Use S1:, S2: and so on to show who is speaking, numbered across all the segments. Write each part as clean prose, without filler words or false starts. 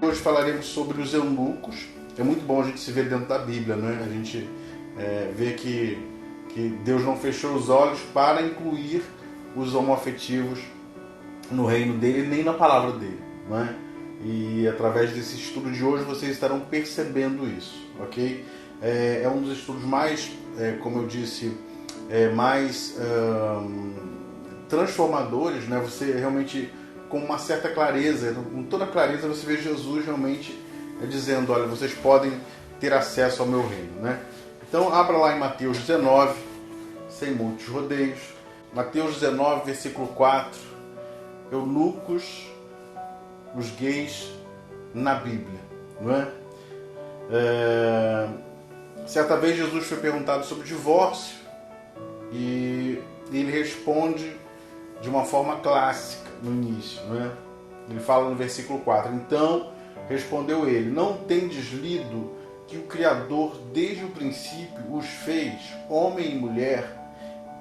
S1: hoje falaremos sobre os eunucos. É muito bom a gente se ver dentro da Bíblia, né? A gente vê que Deus não fechou os olhos para incluir os homoafetivos no reino dele, nem na palavra dele, né? E através desse estudo de hoje vocês estarão percebendo isso, ok? É um dos estudos mais, como eu disse, mais transformadores, né? Você realmente, com uma certa clareza, com toda clareza, você vê Jesus realmente dizendo: olha, vocês podem ter acesso ao meu reino, né? Então abra lá em Mateus 19, sem muitos rodeios. Mateus 19, versículo 4. Eunucos, os gays na Bíblia, não é? Certa vez Jesus foi perguntado sobre divórcio e ele responde de uma forma clássica no início, não é? Ele fala no versículo 4: então respondeu ele: não tendes lido que o Criador desde o princípio os fez homem e mulher,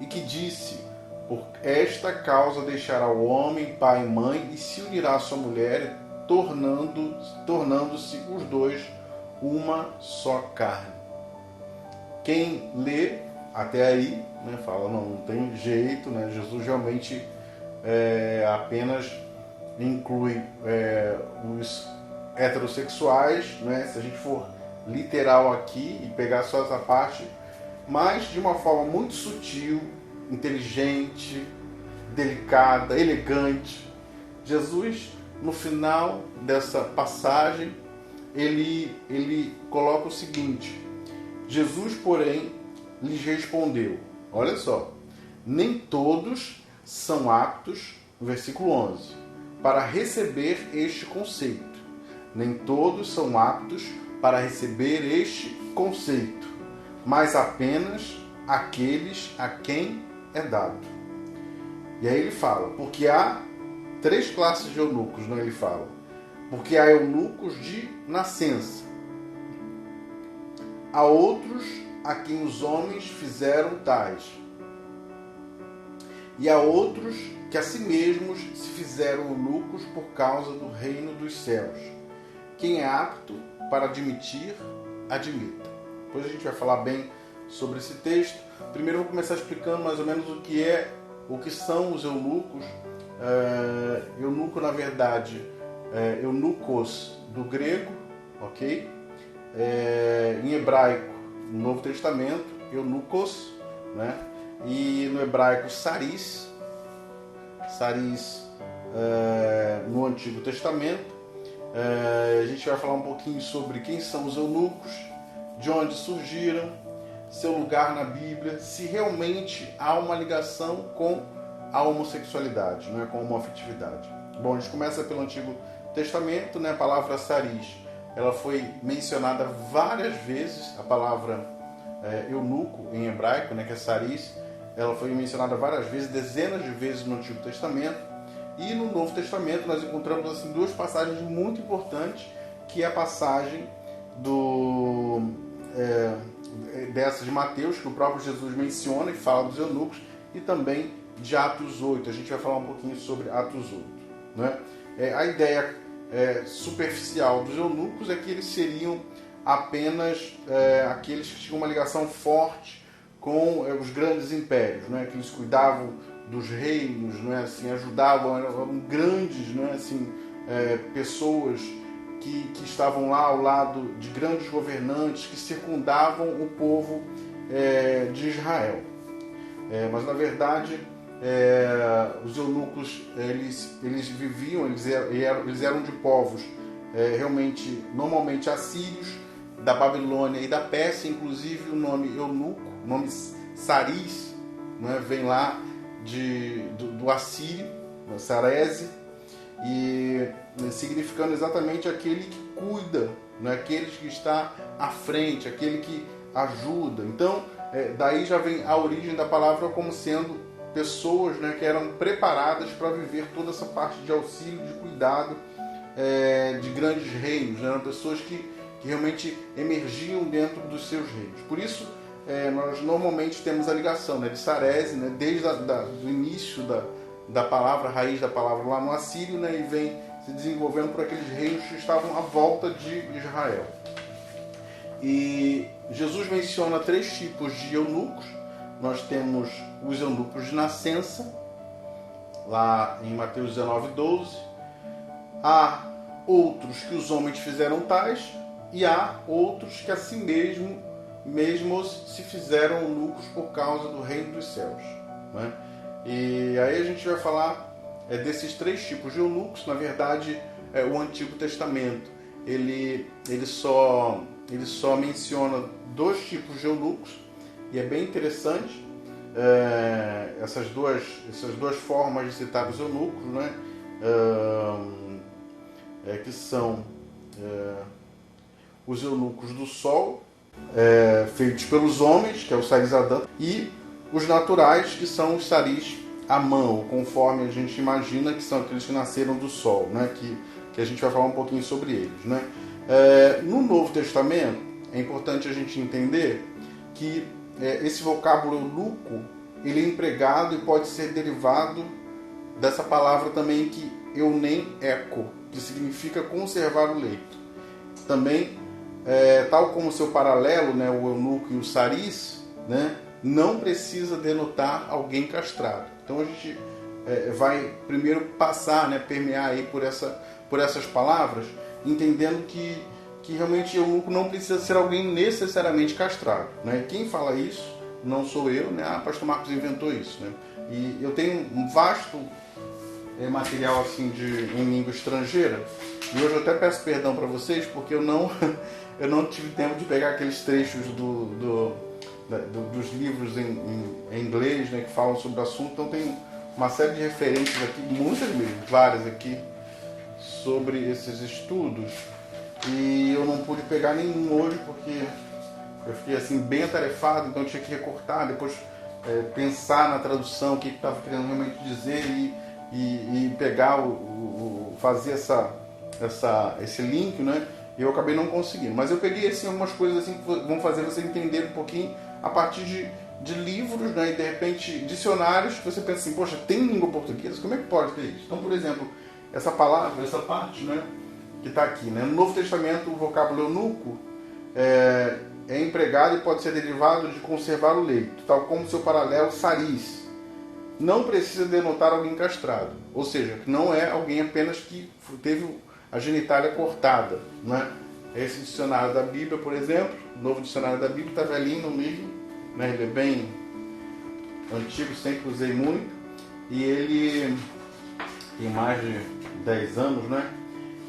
S1: e que disse: por esta causa deixará o homem pai e mãe e se unirá à sua mulher, tornando-se os dois uma só carne. Quem lê até aí, né, fala: não tem jeito, né? Jesus realmente apenas inclui os heterossexuais, né? Se a gente for literal aqui e pegar só essa parte, mas de uma forma muito sutil, inteligente, delicada, elegante. Jesus, no final dessa passagem, ele coloca o seguinte: Jesus, porém, lhes respondeu, olha só, nem todos são aptos, no versículo 11, para receber este conceito. Nem todos são aptos para receber este conceito, mas apenas aqueles a quem é dado. E aí ele fala, porque há 3 classes de eunucos, não? Ele fala, porque há eunucos de nascença, há outros a quem os homens fizeram tais, e há outros que a si mesmos se fizeram eunucos por causa do reino dos céus. Quem é apto para admitir, admita. Depois a gente vai falar bem sobre esse texto. Primeiro eu vou começar explicando mais ou menos o que são os eunucos. Eunuco, na verdade, eunucos do grego, ok? Em hebraico, no Novo Testamento, eunucos, né? E no hebraico, saris, no Antigo Testamento. A gente vai falar um pouquinho sobre quem são os eunucos, de onde surgiram, seu lugar na Bíblia, se realmente há uma ligação com a homossexualidade, não é, com a homoafetividade. Bom, a gente começa pelo Antigo Testamento, né? A palavra saris, ela foi mencionada várias vezes, a palavra eunuco em hebraico, né, que é saris, ela foi mencionada várias vezes, dezenas de vezes no Antigo Testamento. E no Novo Testamento nós encontramos assim 2 passagens muito importantes, que é a passagem dessa de Mateus, que o próprio Jesus menciona e fala dos eunucos, e também de Atos 8. A gente vai falar um pouquinho sobre Atos 8. Né? A ideia superficial dos eunucos é que eles seriam apenas aqueles que tinham uma ligação forte com os grandes impérios, né? Que eles cuidavam dos reinos, não é assim, ajudavam, eram grandes, não é assim, pessoas que estavam lá ao lado de grandes governantes que circundavam o povo de Israel. Mas na verdade os eunucos eles viviam, eles eram de povos realmente, normalmente assírios, da Babilônia e da Pérsia. Inclusive o nome eunuco, o nome saris, né, vem lá do assírio, sarese, e significando exatamente aquele que cuida, né, aquele que está à frente, aquele que ajuda. Então daí já vem a origem da palavra como sendo pessoas, né, que eram preparadas para viver toda essa parte de auxílio, de cuidado de grandes reinos, né? Eram pessoas que realmente emergiam dentro dos seus reinos. Por isso nós normalmente temos a ligação, né, de sarese, né, desde o início da palavra, a raiz da palavra lá no assírio, né, e vem se desenvolvendo por aqueles reinos que estavam à volta de Israel. E Jesus menciona 3 tipos de eunucos. Nós temos os eunucos de nascença, lá em Mateus 19:12. Há outros que os homens fizeram tais, e há outros que assim mesmos se fizeram eunucos por causa do reino dos céus, né? E aí a gente vai falar desses 3 tipos de eunucos. Na verdade, o Antigo Testamento ele só menciona 2 tipos de eunucos, e é bem interessante essas duas formas de citar os eunucos, né? Que são os eunucos do sol, feitos pelos homens, que é o saris Adão, e os naturais, que são os saris Amã, ou conforme a gente imagina, que são aqueles que nasceram do sol, né? Que a gente vai falar um pouquinho sobre eles, né? No Novo Testamento, é importante a gente entender que esse vocábulo eunuco, ele é empregado e pode ser derivado dessa palavra também, que eunem eco, que significa conservar o leito. Também, tal como o seu paralelo, né, o eunuco e o saris, né, não precisa denotar alguém castrado. Então a gente vai primeiro passar, né, permear aí por essas palavras, entendendo que realmente eunuco não precisa ser alguém necessariamente castrado, né? Quem fala isso não sou eu, né? Pastor Marcos inventou isso, né? E eu tenho um vasto material assim em língua estrangeira, e hoje eu até peço perdão para vocês, porque eu não tive tempo de pegar aqueles trechos dos livros em inglês, né, que falam sobre o assunto. Então tem uma série de referências aqui, muitas mesmo, várias aqui, sobre esses estudos, e eu não pude pegar nenhum hoje porque eu fiquei assim bem atarefado, então eu tinha que recortar, depois pensar na tradução, o que estava querendo realmente dizer, e pegar fazer esse link, né? E eu acabei não conseguindo, mas eu peguei assim algumas coisas assim que vão fazer você entender um pouquinho a partir de livros, né? E de repente dicionários, que você pensa assim, poxa, tem língua portuguesa? Como é que pode ter isso? Então, por exemplo, essa palavra, essa parte, né, que está aqui, né? No Novo Testamento, o vocábulo eunuco é empregado e pode ser derivado de conservar o leito, tal como seu paralelo saris. Não precisa denotar alguém castrado, ou seja, não é alguém apenas que teve a genitália cortada, né? Esse dicionário da Bíblia, por exemplo, o novo dicionário da Bíblia está velhinho no livro, né? Ele é bem antigo, sempre usei muito, e ele tem mais de 10 anos, né?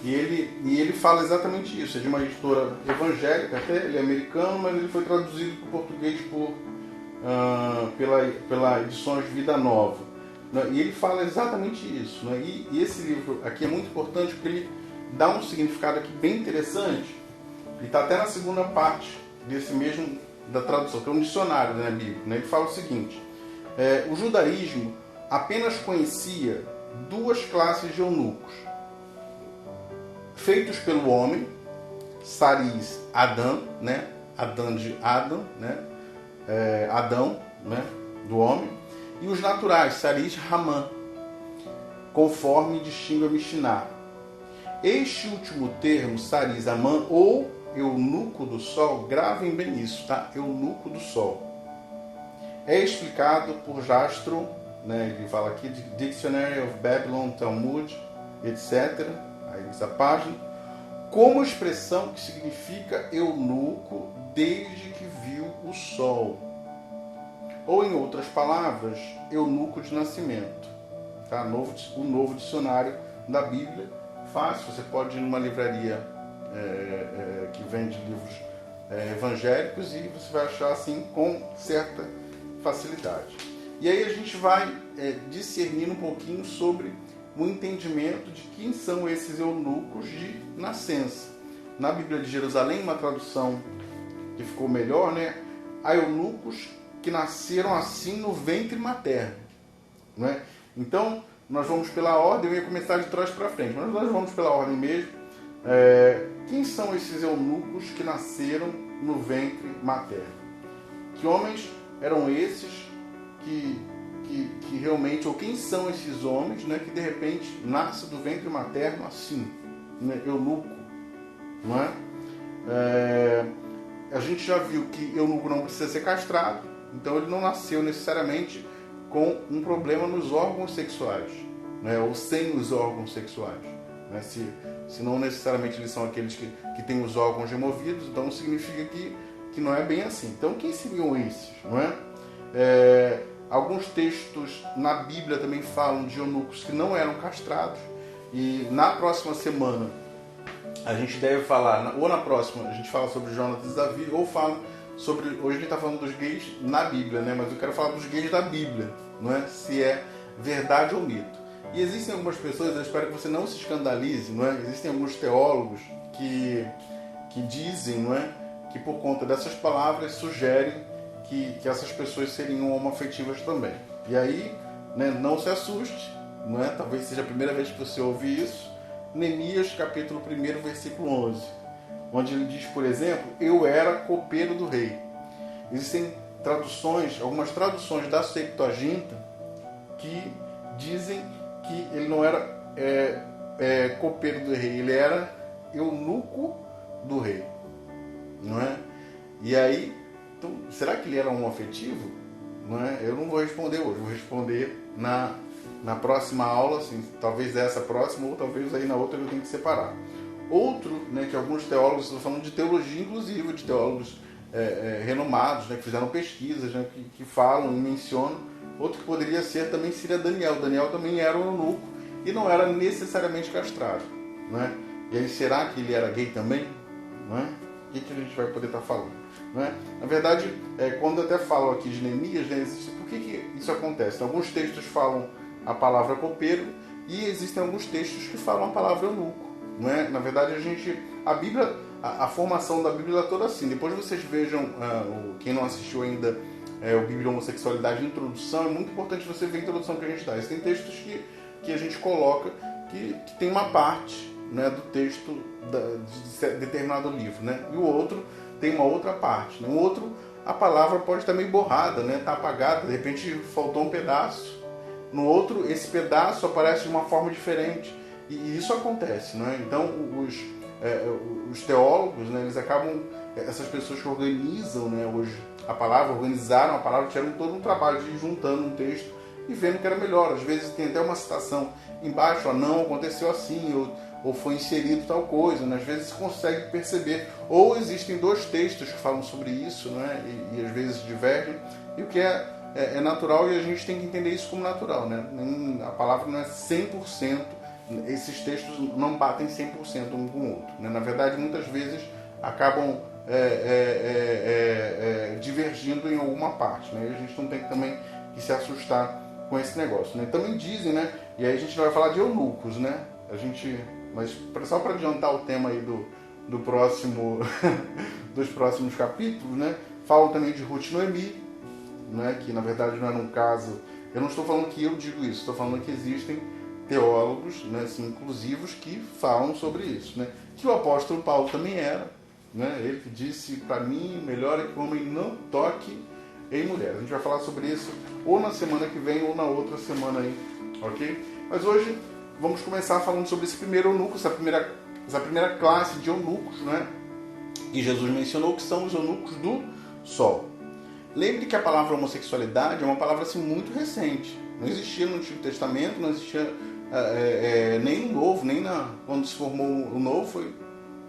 S1: E ele fala exatamente isso. É de uma editora evangélica, até ele é americano, mas ele foi traduzido para o português pela Edições Vida Nova, né? E ele fala exatamente isso, né? E esse livro aqui é muito importante porque ele dá um significado aqui bem interessante. Ele está até na segunda parte desse mesmo da tradução, que é um dicionário, né, bíblico, né? Ele fala o seguinte: o judaísmo apenas conhecia 2 classes de eunucos, feitos pelo homem, saris Adão, né? Adão de Adão, né? Adão, né? Do homem, e os naturais, saris Ramã, conforme distingue a Mishnah. Este último termo, saris Amã, ou eunuco do sol, gravem bem isso, tá? Eunuco do sol. É explicado por Jastrow, né? Ele fala aqui de Dictionary of Babylon, Talmud, etc. Aí diz a página, como expressão que significa eunuco desde que viu o sol. Ou, em outras palavras, eunuco de nascimento. Tá? O novo dicionário da Bíblia, fácil, você pode ir numa livraria que vende livros evangélicos e você vai achar assim com certa facilidade. E aí a gente vai discernir um pouquinho sobre o entendimento de quem são esses eunucos de nascença. Na Bíblia de Jerusalém, uma tradução que ficou melhor, né? Há eunucos que nasceram assim no ventre materno, né? Então, nós vamos pela ordem, eu ia começar de trás para frente, mas nós vamos pela ordem mesmo. Quem são esses eunucos que nasceram no ventre materno? Que homens eram esses que que realmente, ou quem são esses homens, né, que de repente nasce do ventre materno assim, né, eunuco, não é? A gente já viu que eunuco não precisa ser castrado, então ele não nasceu necessariamente com um problema nos órgãos sexuais, né, ou sem os órgãos sexuais, né? Se não necessariamente eles são aqueles que têm os órgãos removidos, então significa que não é bem assim. Então quem seriam esses, não é? Alguns textos na Bíblia também falam de eunucos que não eram castrados, e na próxima semana a gente deve falar, ou na próxima a gente fala sobre Jonatas e Davi, ou fala sobre, hoje a gente está falando dos gays na Bíblia, né? Mas eu quero falar dos gays da Bíblia, não é? Se é verdade ou mito. E existem algumas pessoas, eu espero que você não se escandalize, não é? Existem alguns teólogos que dizem, não é, que por conta dessas palavras sugerem que essas pessoas seriam homoafetivas também. E aí, né, não se assuste, não é? Talvez seja a primeira vez que você ouve isso. Neemias, capítulo 1, versículo 11, onde ele diz, por exemplo, eu era copeiro do rei. Existem traduções, algumas traduções da Septuaginta que dizem que ele não era copeiro do rei, ele era eunuco do rei, não é? E aí, então, será que ele era homoafetivo? Não é? Eu não vou responder hoje, vou responder na próxima aula, assim, talvez essa próxima, ou talvez aí na outra eu tenho que separar. Outro, né, que alguns teólogos, estou falando de teologia inclusive, de teólogos renomados, né, que fizeram pesquisas, né, que falam e mencionam, outro que poderia ser também seria Daniel. Daniel também era um eunuco e não era necessariamente castrado, né? E aí, será que ele era gay também? Não é? O que a gente vai poder estar falando? Não é? Na verdade, quando eu até falo aqui de Neemias, né, por que isso acontece? Alguns textos falam a palavra copeiro e existem alguns textos que falam a palavra eunuco, não é? Na verdade, a Bíblia, a formação da Bíblia é toda assim. Depois vocês vejam, quem não assistiu ainda, o Bíblia Homossexualidade, introdução, é muito importante você ver a introdução que a gente dá. Existem textos que a gente coloca que tem uma parte, né, do texto de determinado livro, né? E o outro tem uma outra parte, né? O outro, a palavra pode estar meio borrada, né? Está apagada, de repente faltou um pedaço. No outro, esse pedaço aparece de uma forma diferente. E isso acontece, né? Então, os teólogos, né, eles acabam, essas pessoas que organizam, né, hoje a palavra, organizaram a palavra, tiveram todo um trabalho de ir juntando um texto e vendo que era melhor. Às vezes tem até uma citação embaixo, não, aconteceu assim, ou foi inserido tal coisa, né? Às vezes se consegue perceber. Ou existem dois textos que falam sobre isso, né? E às vezes divergem, e o que é natural, e a gente tem que entender isso como natural, né? A palavra não é 100%, esses textos não batem 100% um com o outro, né? Na verdade, muitas vezes acabam divergindo em alguma parte, né? E a gente não tem também que se assustar com esse negócio, né? Também dizem, né? E aí a gente vai falar de eunucos, né? Mas só para adiantar o tema aí do próximo dos próximos capítulos, né? Falam também de Ruth e Noemi, né? Que na verdade não era um caso. Eu não estou falando que eu digo isso, estou falando que existem teólogos, né, assim, inclusivos, que falam sobre isso, né? Que o apóstolo Paulo também era, né? Ele que disse, para mim, melhor é que o homem não toque em mulher. A gente vai falar sobre isso ou na semana que vem ou na outra semana aí, ok? Mas hoje vamos começar falando sobre esse primeiro eunuco, essa primeira classe de eunucos, né? Que Jesus mencionou, que são os eunucos do sol. Lembre que a palavra homossexualidade é uma palavra assim, muito recente. Não existia no Antigo Testamento, não existia nem no Novo, quando se formou o Novo, foi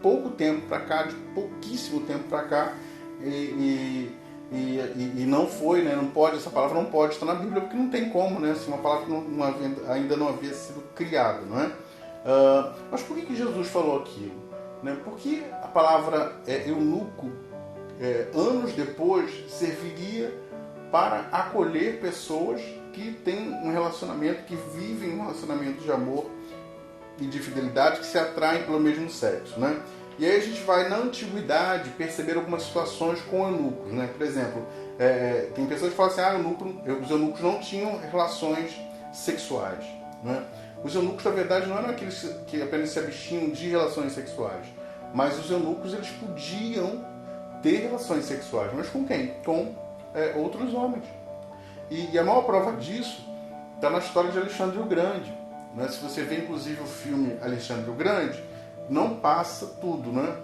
S1: pouco tempo para cá, de pouquíssimo tempo para cá, e não foi, né? Não pode, essa palavra não pode estar na Bíblia, porque não tem como, né? Assim, uma palavra que ainda não havia sido criada, não é? Mas por que Jesus falou aquilo? Né? Porque a palavra eunuco, anos depois, serviria para acolher pessoas que têm um relacionamento, que vivem um relacionamento de amor e de fidelidade, que se atraem pelo mesmo sexo, né? E aí a gente vai, na antiguidade, perceber algumas situações com eunucos, né? Por exemplo, tem pessoas que falam assim, os eunucos não tinham relações sexuais, né? Os eunucos, na verdade, não eram aqueles que apenas se abstinham de relações sexuais, mas os eunucos, eles podiam ter relações sexuais, mas com quem? Com outros homens. E a maior prova disso está na história de Alexandre o Grande. Né? Se você vê inclusive o filme Alexandre o Grande, não passa tudo, né?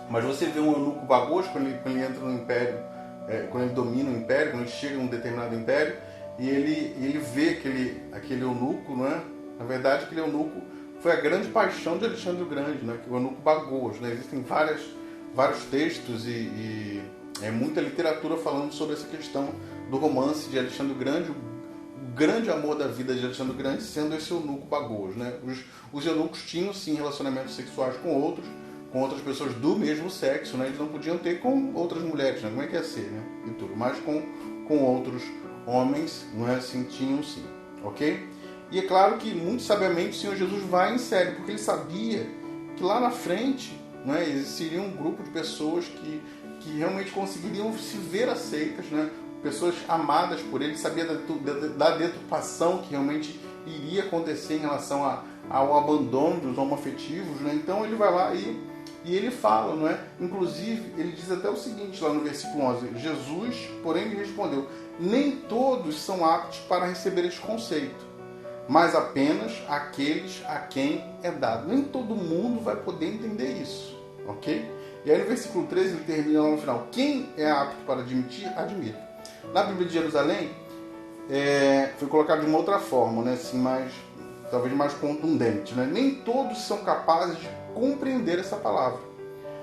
S1: Mas você vê um eunuco bagoso quando ele entra no império, quando ele domina o império, quando ele chega em um determinado império, e ele vê aquele eunuco, né? Na verdade, aquele eunuco foi a grande paixão de Alexandre o Grande, né? O eunuco bagoso, né? Existem vários textos e muita literatura falando sobre essa questão do romance de Alexandre o Grande, o grande amor da vida de Alexandre o Grande sendo esse eunuco bagoso, né? Os eunucos tinham sim relacionamentos sexuais com outras pessoas do mesmo sexo, né? Eles não podiam ter com outras mulheres, né? Como é que ia ser, né? E tudo, mas com outros homens, não é assim, tinham sim, ok? E é claro que muito sabiamente o Senhor Jesus vai em sério, porque ele sabia que lá na frente, né, existiria um grupo de pessoas que realmente conseguiriam se ver aceitas, né? Pessoas amadas por ele, sabia da deturpação que realmente iria acontecer em relação ao abandono dos homoafetivos, né? Então ele vai lá e ele fala, não é? Inclusive, ele diz até o seguinte lá no versículo 11: Jesus, porém, lhe respondeu: nem todos são aptos para receber este conceito, mas apenas aqueles a quem é dado. Nem todo mundo vai poder entender isso, ok? E aí no versículo 13 ele termina lá no final: quem é apto para admitir, admita. Na Bíblia de Jerusalém, foi colocado de uma outra forma, né? Assim, talvez mais contundente, né? Nem todos são capazes de compreender essa palavra,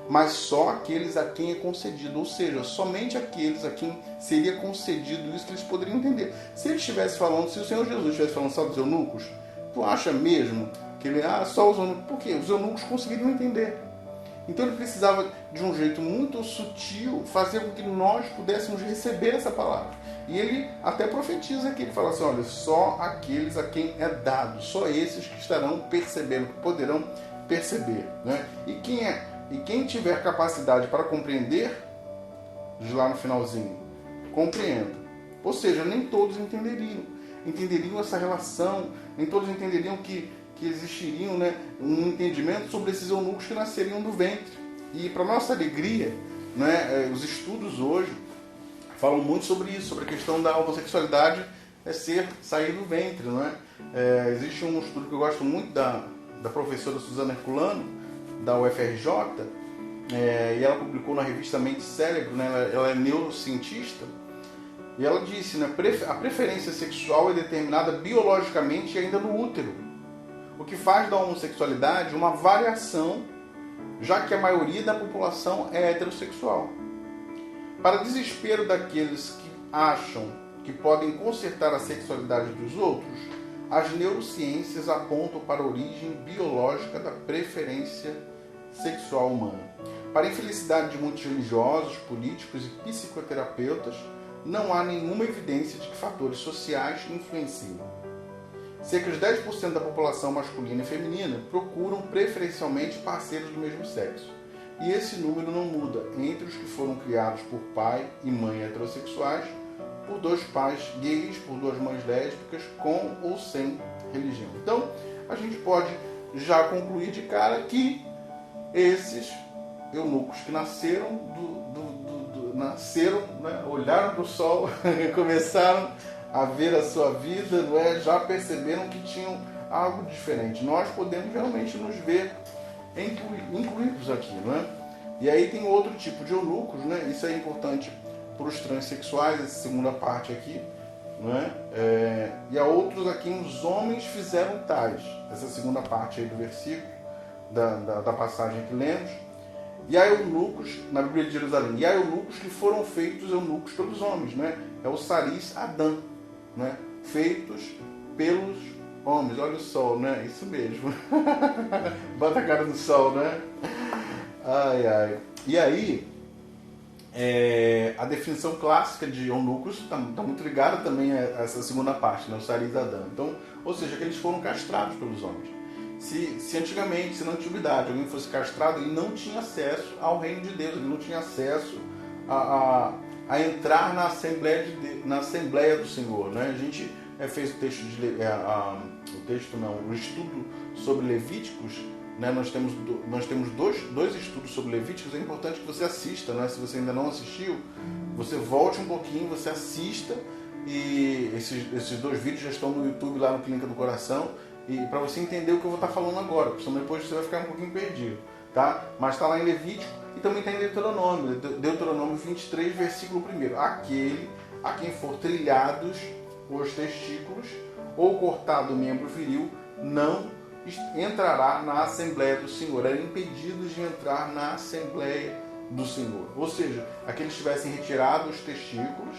S1: mas só aqueles a quem é concedido, ou seja, somente aqueles a quem seria concedido isso que eles poderiam entender. Se ele estivesse falando, se o Senhor Jesus estivesse falando só dos eunucos, tu acha mesmo que ele, só os eunucos? Por quê? Os eunucos conseguiriam entender. Então ele precisava, de um jeito muito sutil, fazer com que nós pudéssemos receber essa palavra. E ele até profetiza aqui, ele fala assim: olha, só aqueles a quem é dado, só esses que estarão percebendo, que poderão perceber, né? E quem tiver capacidade para compreender, diz lá no finalzinho, compreenda. Ou seja, nem todos entenderiam essa relação, nem todos entenderiam que existiriam, né, um entendimento sobre esses eunucos que nasceriam do ventre. E para nossa alegria, né, os estudos hoje falam muito sobre isso, sobre a questão da homossexualidade sair do ventre, não é? Existe um estudo que eu gosto muito da professora Suzana Herculano, da UFRJ, e ela publicou na revista Mente e Cérebro, né? Ela é neurocientista, e ela disse, né, a preferência sexual é determinada biologicamente ainda no útero, o que faz da homossexualidade uma variação, já que a maioria da população é heterossexual. Para desespero daqueles que acham que podem consertar a sexualidade dos outros, as neurociências apontam para a origem biológica da preferência sexual humana. Para a infelicidade de muitos religiosos, políticos e psicoterapeutas, não há nenhuma evidência de que fatores sociais influenciam. Cerca de 10% da população masculina e feminina procuram preferencialmente parceiros do mesmo sexo. E esse número não muda entre os que foram criados por pai e mãe heterossexuais, por dois pais gays, por duas mães lésbicas, com ou sem religião. Então, a gente pode já concluir de cara que esses eunucos que nasceram, né, olharam para o sol, começaram a ver a sua vida, não é? Já perceberam que tinham algo diferente. Nós podemos realmente nos ver incluídos aqui, não é? E aí tem outro tipo de eunucos, né? Isso é importante para os transexuais, essa segunda parte aqui, não é? E há outros a quem os homens fizeram tais, essa segunda parte aí do versículo, da passagem que lemos. E há eunucos, na Bíblia de Jerusalém, e há eunucos que foram feitos eunucos pelos homens, né? É o Saris Adã, né? Feitos pelos homens. Olha o sol, né? Isso mesmo. Bota a cara no sol, né? Ai, ai. E aí, a definição clássica de eunucos está muito ligada também a essa segunda parte, né? O Saris Adã. Então, ou seja, que eles foram castrados pelos homens. Se antigamente, se na antiguidade alguém fosse castrado, ele não tinha acesso ao reino de Deus, ele não tinha acesso a entrar na Assembleia do Senhor, né? A gente fez o estudo sobre Levíticos, né? Nós temos dois estudos sobre Levíticos. É importante que você assista, né? Se você ainda não assistiu, você volte um pouquinho, você assista, E esses 2 vídeos já estão no YouTube, lá no Clínica do Coração, e para você entender o que eu vou estar falando agora, porque senão depois você vai ficar um pouquinho perdido, tá? Mas está lá em Levítico e também está em Deuteronômio 23, versículo 1. Aquele a quem for trilhados os testículos ou cortado o membro viril não entrará na Assembleia do Senhor. Eram impedidos de entrar na Assembleia do Senhor. Ou seja, aqueles que tivessem retirado os testículos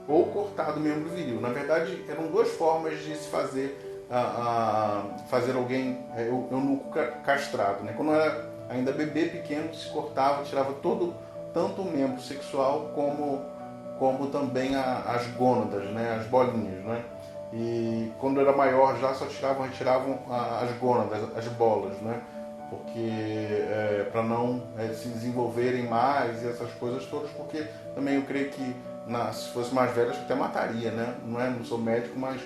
S1: ou cortado o membro viril. Na verdade, eram 2 formas de se fazer alguém eunuco castrado, né? Quando era ainda bebê pequeno, se cortava, tirava tanto o membro sexual como também as gônadas, né? As bolinhas, né? E quando era maior já só retiravam as gônadas, as bolas, né? Porque para não se desenvolverem mais e essas coisas todas, porque também eu creio que se fosse mais velho, acho que até mataria, né? Não sou médico, mas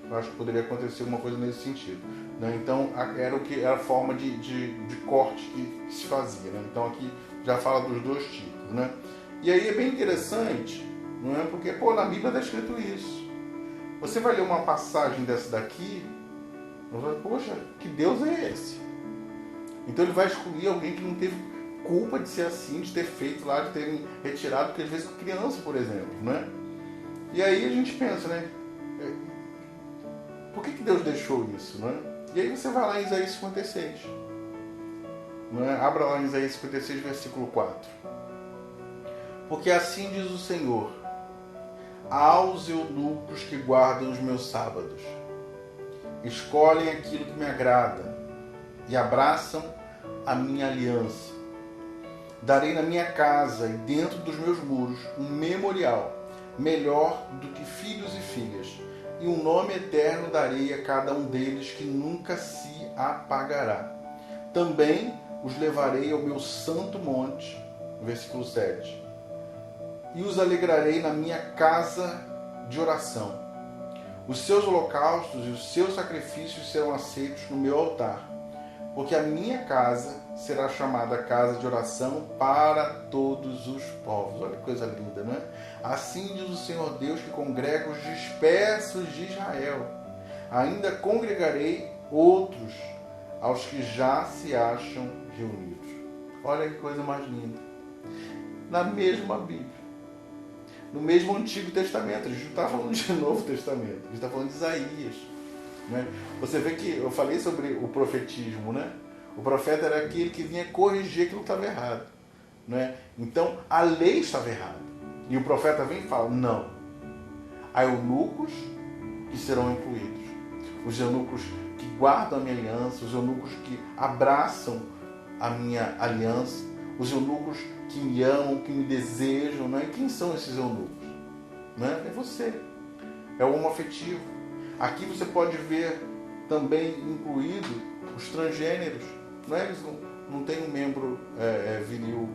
S1: eu acho que poderia acontecer alguma coisa nesse sentido, né? Então era a forma de corte que se fazia, né? Então aqui já fala dos 2 tipos, né? E aí é bem interessante, não é? Porque na Bíblia está escrito isso. Você vai ler uma passagem dessa daqui, você vai, poxa, que Deus é esse? Então ele vai escolher alguém que não teve culpa de ser assim, de ter feito lá, de terem retirado, porque às vezes criança, por exemplo, né? E aí a gente pensa, né? Por que Deus deixou isso, né? E aí você vai lá em Isaías 56. Né? Abra lá em Isaías 56, versículo 4. Porque assim diz o Senhor: aos eunucos que guardam os meus sábados, escolhem aquilo que me agrada e abraçam a minha aliança. Darei na minha casa e dentro dos meus muros um memorial melhor do que filhos e filhas, e um nome eterno darei a cada um deles que nunca se apagará. Também os levarei ao meu santo monte, versículo 7, e os alegrarei na minha casa de oração. Os seus holocaustos e os seus sacrifícios serão aceitos no meu altar, porque a minha casa será chamada casa de oração para todos os povos. Olha que coisa linda, não é? Assim diz o Senhor Deus, que congrega os dispersos de Israel. Ainda congregarei outros aos que já se acham reunidos. Olha que coisa mais linda. Na mesma Bíblia, no mesmo Antigo Testamento, a gente não está falando de Novo Testamento, a gente está falando de Isaías. Né? Você vê que eu falei sobre o profetismo, né? O profeta era aquele que vinha corrigir aquilo que estava errado. Né? Então, a lei estava errada. E o profeta vem e fala, não. Há eunucos que serão incluídos. Os eunucos que guardam a minha aliança, os eunucos que abraçam a minha aliança, os eunucos que me amam, que me desejam. Né? E quem são esses eunucos? Né? É você. É o homoafetivo. Aqui você pode ver também incluído os transgêneros. Não é? Eles não têm um membro viril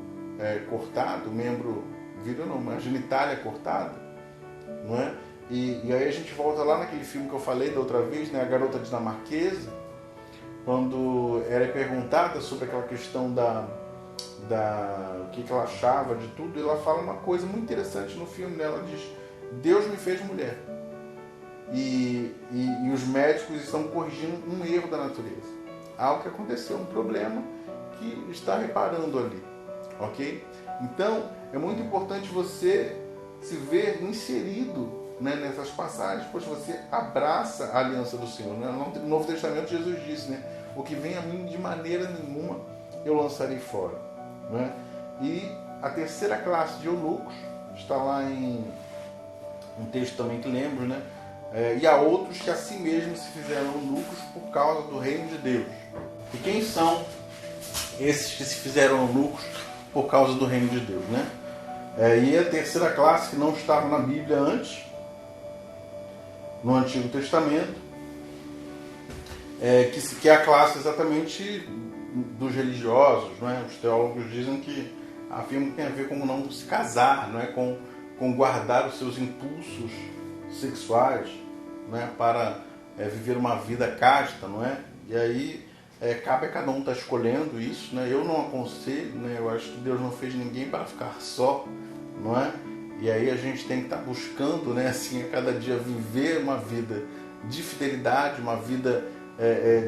S1: cortado, membro viril não, mas genitália cortada. Não é? E aí a gente volta lá naquele filme que eu falei da outra vez, né? A Garota Dinamarquesa, quando ela é perguntada sobre aquela questão o que ela achava de tudo, ela fala uma coisa muito interessante no filme, né? Ela diz, Deus me fez mulher. E os médicos estão corrigindo um erro da natureza. Algo que aconteceu, um problema que está reparando ali. Ok? Então, é muito importante você se ver inserido, né, nessas passagens, pois você abraça a aliança do Senhor. Né? No Novo Testamento, Jesus disse, né, o que vem a mim de maneira nenhuma eu lançarei fora. Né? E a terceira classe de eunucos está lá em um texto também que lembro, né? E há outros que a si mesmos se fizeram eunucos por causa do reino de Deus. E quem são esses que se fizeram eunucos por causa do reino de Deus, né? E a terceira classe, que não estava na Bíblia antes, no Antigo Testamento, que é a classe exatamente dos religiosos, né? Os teólogos dizem que afirmam que tem a ver com não se casar, não é? Com guardar os seus impulsos sexuais, né? Para viver uma vida casta, não é? E aí cabe a cada um estar escolhendo isso, né? Eu não aconselho, né? Eu acho que Deus não fez ninguém para ficar só, não é? E aí a gente tem que estar buscando, né, assim, a cada dia viver uma vida de fidelidade, uma vida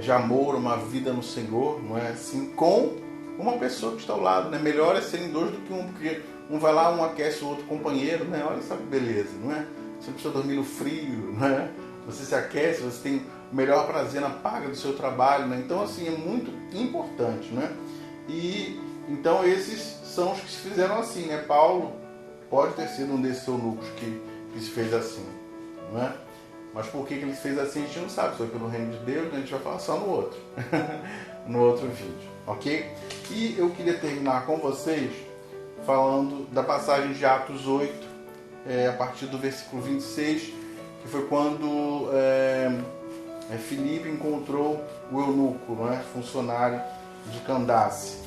S1: de amor, uma vida no Senhor, não é assim, com uma pessoa que está ao lado, né? Melhor é serem dois do que um, porque um vai lá, um aquece o outro companheiro, né? Olha só que beleza, não é? Você não precisa dormir no frio, não é? Você se aquece, você tem o melhor prazer na paga do seu trabalho, né? Então, assim, é muito importante, né? E então esses são os que se fizeram assim, né? Paulo pode ter sido um desses eunucos que se fez assim, não é? Mas por que ele fez assim a gente não sabe, foi pelo reino de Deus, né? A gente vai falar só no outro, no outro vídeo, ok? E eu queria terminar com vocês falando da passagem de Atos 8, a partir do versículo 26, que foi quando Filipe encontrou o eunuco, não é? Funcionário de Candace.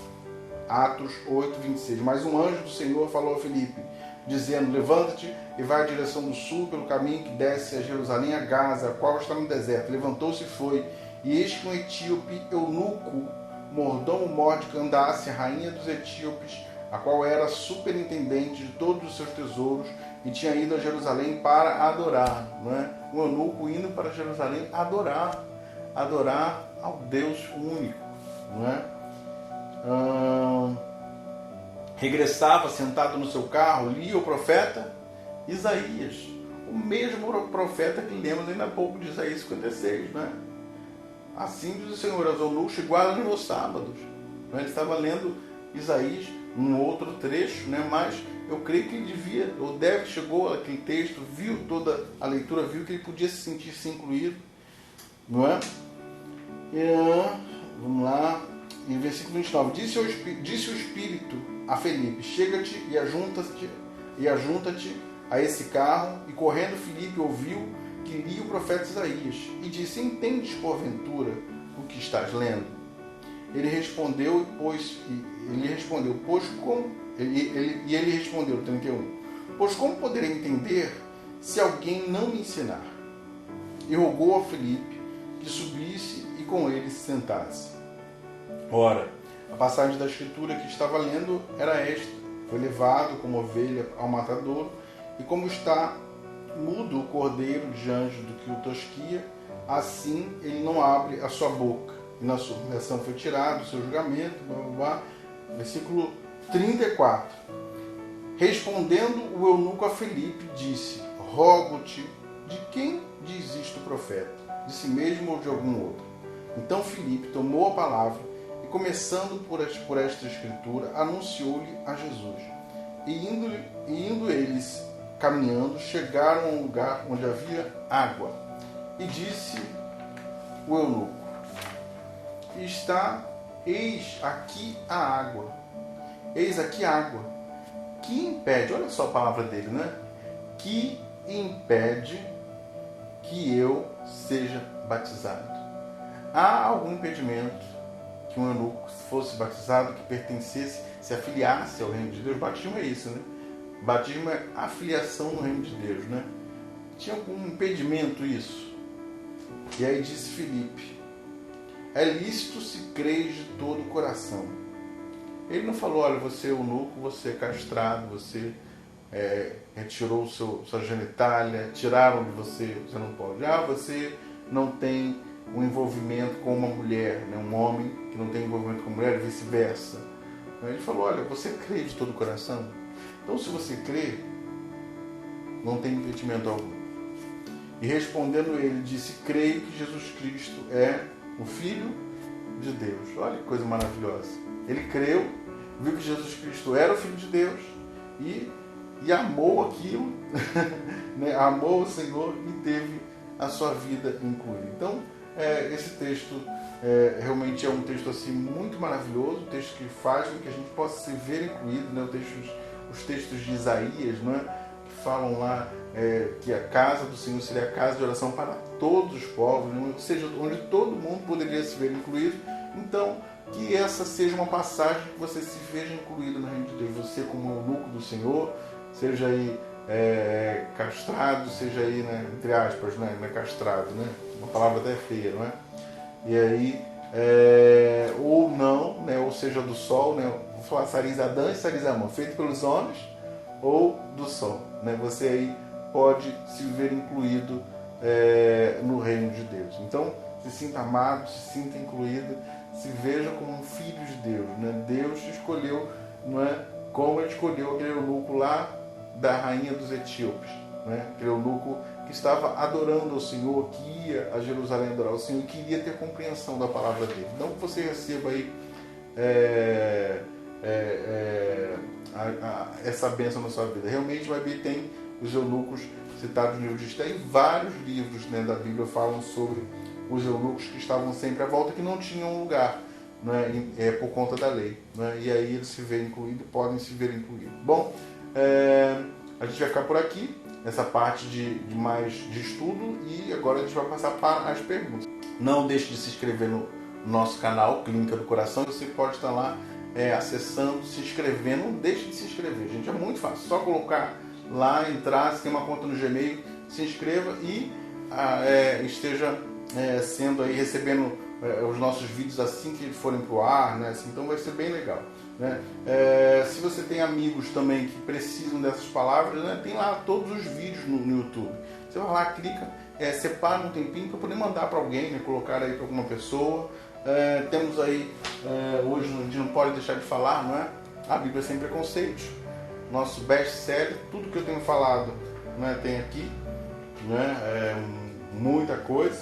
S1: Atos 8, 26. Mas um anjo do Senhor falou a Filipe, dizendo, levanta-te e vai à direção do sul, pelo caminho que desce a Jerusalém, a Gaza, a qual está no deserto. Levantou-se e foi, e eis que um etíope eunuco, mordomo de Candace, rainha dos etíopes, a qual era superintendente de todos os seus tesouros, e tinha ido a Jerusalém para adorar, não é? Um eunuco indo para Jerusalém adorar ao Deus único, não é? Regressava sentado no seu carro, lia o profeta Isaías, o mesmo profeta que lemos ainda há pouco de Isaías 56, né? Assim diz o Senhor, aos eunucos guardam os sábados. Ele estava lendo Isaías, um outro trecho, né? Mas eu creio que ele devia, ou deve, chegou aquele texto, viu toda a leitura, viu que ele podia se sentir incluído, não é? Vamos lá. Em versículo 29, disse o Espírito a Felipe, chega-te e ajunta-te a esse carro, e correndo Felipe ouviu que lia o profeta Isaías, e disse, entendes porventura o que estás lendo? Ele respondeu, 31, pois como poderei entender se alguém não me ensinar? E rogou a Felipe que subisse e com ele se sentasse. Ora, a passagem da Escritura que estava lendo era esta, foi levado como ovelha ao matadouro, e como está mudo o cordeiro diante do que o tosquia, assim ele não abre a sua boca. E na sua humilhação foi tirado o seu julgamento, blá, blá, blá. Versículo 34. Respondendo o eunuco a Felipe, disse, rogo-te, de quem diz isto o profeta? De si mesmo ou de algum outro? Então Felipe tomou a palavra e, começando por esta escritura, anunciou-lhe a Jesus. E indo eles caminhando, chegaram a um lugar onde havia água. E disse o eunuco, eis aqui a água. Eis aqui a água. Que impede, olha só a palavra dele, né? Que impede que eu seja batizado. Há algum impedimento que um eunuco fosse batizado, que pertencesse, se afiliasse ao reino de Deus? Batismo é isso, né? Batismo é afiliação no reino de Deus, né? Tinha algum impedimento isso? E aí disse Filipe, é lícito se creres de todo o coração. Ele não falou, olha, você é eunuco, você é castrado, você retirou sua genitália, tiraram de você, você não pode. Você não tem um envolvimento com uma mulher, né? Um homem que não tem envolvimento com mulher e vice-versa. Ele falou, olha, você crê de todo o coração? Então, se você crê, não tem impedimento algum. E respondendo ele, disse, creio que Jesus Cristo é o Filho de Deus. Olha que coisa maravilhosa. Ele creu, viu que Jesus Cristo era o Filho de Deus e amou aquilo, né? Amou o Senhor e teve a sua vida incluída. Então, esse texto realmente é um texto assim, muito maravilhoso, um texto que faz com que a gente possa se ver incluído, né? Os textos de Isaías, né? Que falam lá que a casa do Senhor seria a casa de oração para todos os povos, né? Ou seja, onde todo mundo poderia se ver incluído. Então, que essa seja uma passagem que você se veja incluído no reino de Deus, você como eunuco do Senhor, seja aí castrado, seja aí, né, entre aspas, né, não é castrado, né? Uma palavra até feia, não é? E aí, ou não, né, ou seja, do sol, né? Vou falar Sarizadã e Sarizamã, feito pelos homens, ou do sol, né? Você aí pode se ver incluído no reino de Deus. Então, se sinta amado, se sinta incluído, se veja como um filho de Deus, né? Deus te escolheu, não é? Como ele escolheu aquele eunuco lá da rainha dos etíopes, né? Aquele eunuco que estava adorando ao Senhor, que ia a Jerusalém adorar ao Senhor e queria ter compreensão da palavra dele. Então, que você receba aí essa bênção na sua vida. Realmente, a Bíblia tem os eunucos citados no livro de Esther, e vários livros, né, da Bíblia falam sobre os eunucos que estavam sempre à volta, que não tinham lugar, né, por conta da lei, né, e aí eles se veem incluídos, podem se ver incluídos. Bom, a gente vai ficar por aqui, nessa parte de mais de estudo, e agora a gente vai passar para as perguntas. Não deixe de se inscrever no nosso canal, Clínica do Coração. Você pode estar lá acessando, se inscrevendo. Não deixe de se inscrever, gente, é muito fácil, só colocar lá, entrar, se tem uma conta no Gmail, se inscreva e esteja sendo aí, recebendo os nossos vídeos assim que forem para o ar, né? Assim, então vai ser bem legal, né? Se você tem amigos também que precisam dessas palavras, né? Tem lá todos os vídeos no YouTube. Você vai lá, clica, separa um tempinho para poder mandar para alguém, né? Colocar aí para alguma pessoa. Temos aí, hoje a gente não pode deixar de falar, não é? A Bíblia Sem Preconceitos, nosso best-seller, tudo que eu tenho falado, né, tem aqui, né? Muita coisa,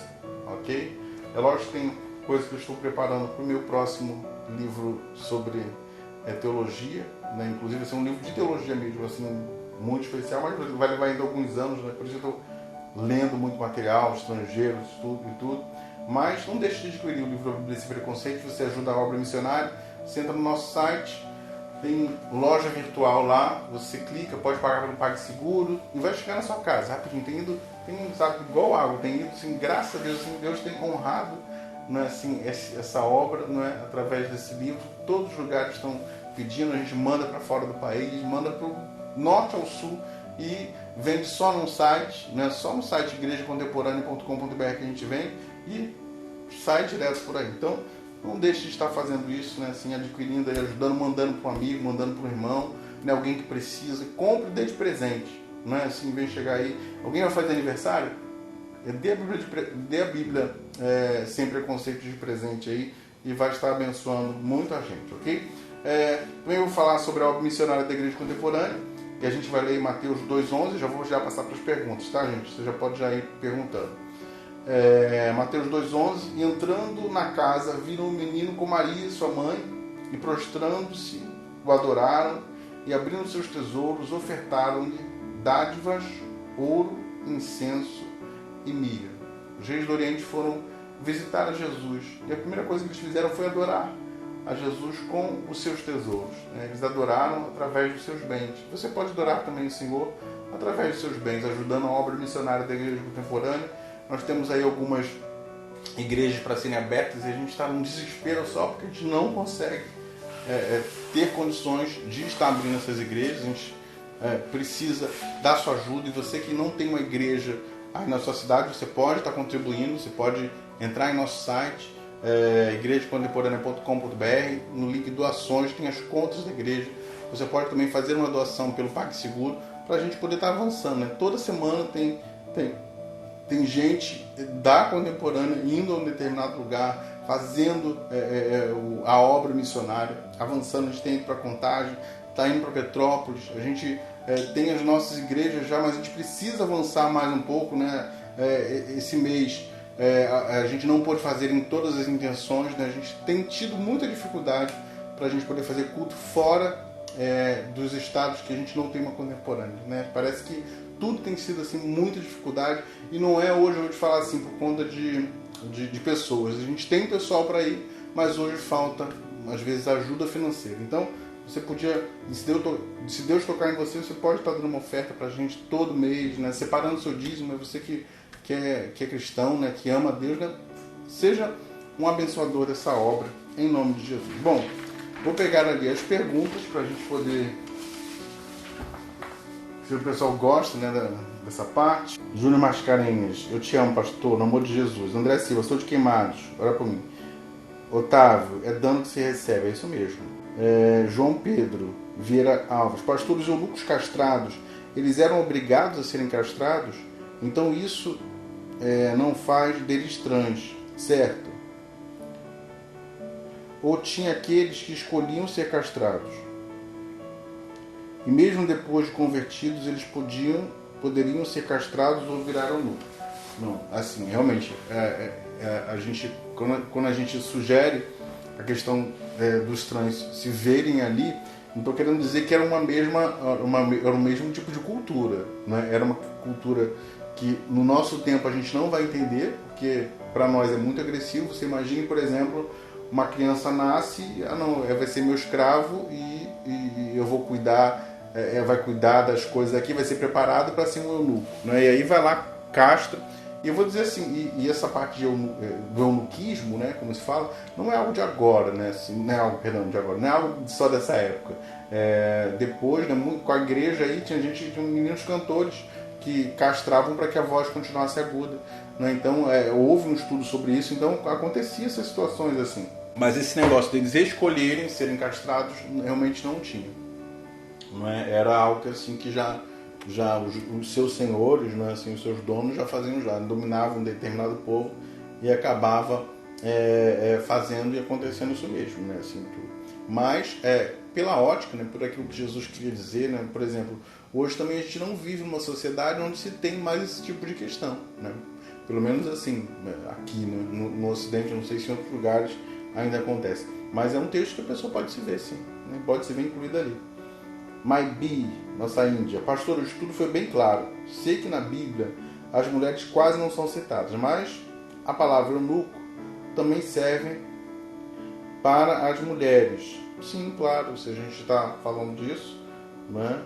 S1: ok? É lógico que tem coisas que eu estou preparando para o meu próximo livro sobre teologia, né? Inclusive vai ser um livro de teologia mesmo, assim, muito especial, mas vai levar ainda alguns anos, né? Por isso eu estou lendo muito material, estrangeiros, tudo e tudo. Mas não deixe de adquirir o livro Bíblia Sem Preconceito, você ajuda a obra missionária. Você entra no nosso site, tem loja virtual lá, você clica, pode pagar pelo PagSeguro e vai chegar na sua casa rapidinho. Tem sabe, igual água, tem ido, assim, graças a Deus, assim, Deus tem honrado, né, assim, essa obra, né, através desse livro. Todos os lugares estão pedindo, a gente manda para fora do país, manda para o norte ao sul e vende só no site, né, só no site igrejacontemporânea.com.br que a gente vende e sai direto por aí. Então, não deixe de estar fazendo isso, né, assim, adquirindo, ajudando, mandando para um amigo, mandando para um irmão, né, alguém que precisa, compre e dê de presente, né, assim, vem chegar aí, alguém vai fazer aniversário, dê a Bíblia Sem Preconceito de presente aí e vai estar abençoando muita gente, ok? Também vou falar sobre a obra missionária da Igreja Contemporânea, e a gente vai ler em Mateus 2,11, já vou passar para as perguntas, tá, gente? Você já pode já ir perguntando. Mateus 2,11, e entrando na casa viram um menino com Maria e sua mãe, e prostrando-se o adoraram, e abrindo seus tesouros ofertaram-lhe dádivas, ouro, incenso e mirra. Os reis do Oriente foram visitar a Jesus, e a primeira coisa que eles fizeram foi adorar a Jesus com os seus tesouros, né? Eles adoraram através dos seus bens. Você pode adorar também o Senhor através dos seus bens, ajudando a obra missionária da Igreja Contemporânea. Nós temos aí algumas igrejas para serem abertas e a gente está num desespero só porque a gente não consegue ter condições de estar abrindo essas igrejas. A gente precisa da sua ajuda, e você que não tem uma igreja aí na sua cidade, você pode estar contribuindo, você pode entrar em nosso site, igrejacontemporânea.com.br, no link doações tem as contas da igreja. Você pode também fazer uma doação pelo PagSeguro para a gente poder estar avançando, né? Toda semana tem gente da Contemporânea indo a um determinado lugar, fazendo a obra missionária, avançando. A gente tem ido para Contagem, está indo para Petrópolis, a gente tem as nossas igrejas já, mas a gente precisa avançar mais um pouco, né? Esse mês a gente não pôde fazer em todas as intenções, né? A gente tem tido muita dificuldade para a gente poder fazer culto fora dos estados que a gente não tem uma contemporânea, né? Parece que tudo tem sido assim, muita dificuldade, e não é hoje eu vou te falar assim por conta de pessoas. A gente tem pessoal para ir, mas hoje falta às vezes ajuda financeira. Então você podia, se Deus tocar em você, você pode estar dando uma oferta para a gente todo mês, né? Separando o seu dízimo. É você que é cristão, né? Que ama a Deus, né? Seja um abençoador dessa obra em nome de Jesus. Bom, vou pegar ali as perguntas para a gente poder, se o pessoal gosta, né, dessa parte. Júnior Mascarenhas, eu te amo, pastor, no amor de Jesus. André Silva, sou de Queimados, ora por mim. Otávio, é dano que se recebe, é isso mesmo. João Pedro Vieira Alves, pastor, os eunucos castrados, eles eram obrigados a serem castrados? Então isso não faz deles trans, certo? Ou tinha aqueles que escolhiam ser castrados? E mesmo depois de convertidos, eles poderiam ser castrados ou virar eunucos? Não, assim, realmente, quando a gente sugere a questão dos trans se verem ali, não estou querendo dizer que era era o mesmo tipo de cultura, né? Era uma cultura que no nosso tempo a gente não vai entender, porque para nós é muito agressivo. Você imagine, por exemplo, uma criança nasce, não, vai ser meu escravo e eu vou cuidar, vai cuidar das coisas aqui, vai ser preparado para ser um eunuco, né? E aí vai lá, castra. E eu vou dizer assim, e essa parte do eunuquismo, né, como se fala, não é algo de agora, né, assim, não é algo só dessa época. Depois, né, com a igreja aí, tinha meninos cantores que castravam para que a voz continuasse aguda, né? Então houve um estudo sobre isso, então acontecia essas situações assim. Mas esse negócio deles escolherem serem castrados realmente não tinha. Não é? Era algo que, assim, que já os seus senhores, né, assim, os seus donos já faziam, já dominavam um determinado povo e acabava fazendo e acontecendo isso mesmo, né, assim, tudo. Mas pela ótica, né, por aquilo que Jesus queria dizer, né, por exemplo, hoje também a gente não vive numa sociedade onde se tem mais esse tipo de questão, né? Pelo menos assim, aqui, né, no Ocidente, não sei se em outros lugares ainda acontece, mas é um texto que a pessoa pode se ver, sim, né, pode se ver incluído ali. Maibi, nossa Índia, pastor, o estudo foi bem claro. Sei que na Bíblia as mulheres quase não são citadas, mas a palavra eunuco também serve para as mulheres. Sim, claro, se a gente está falando disso, né,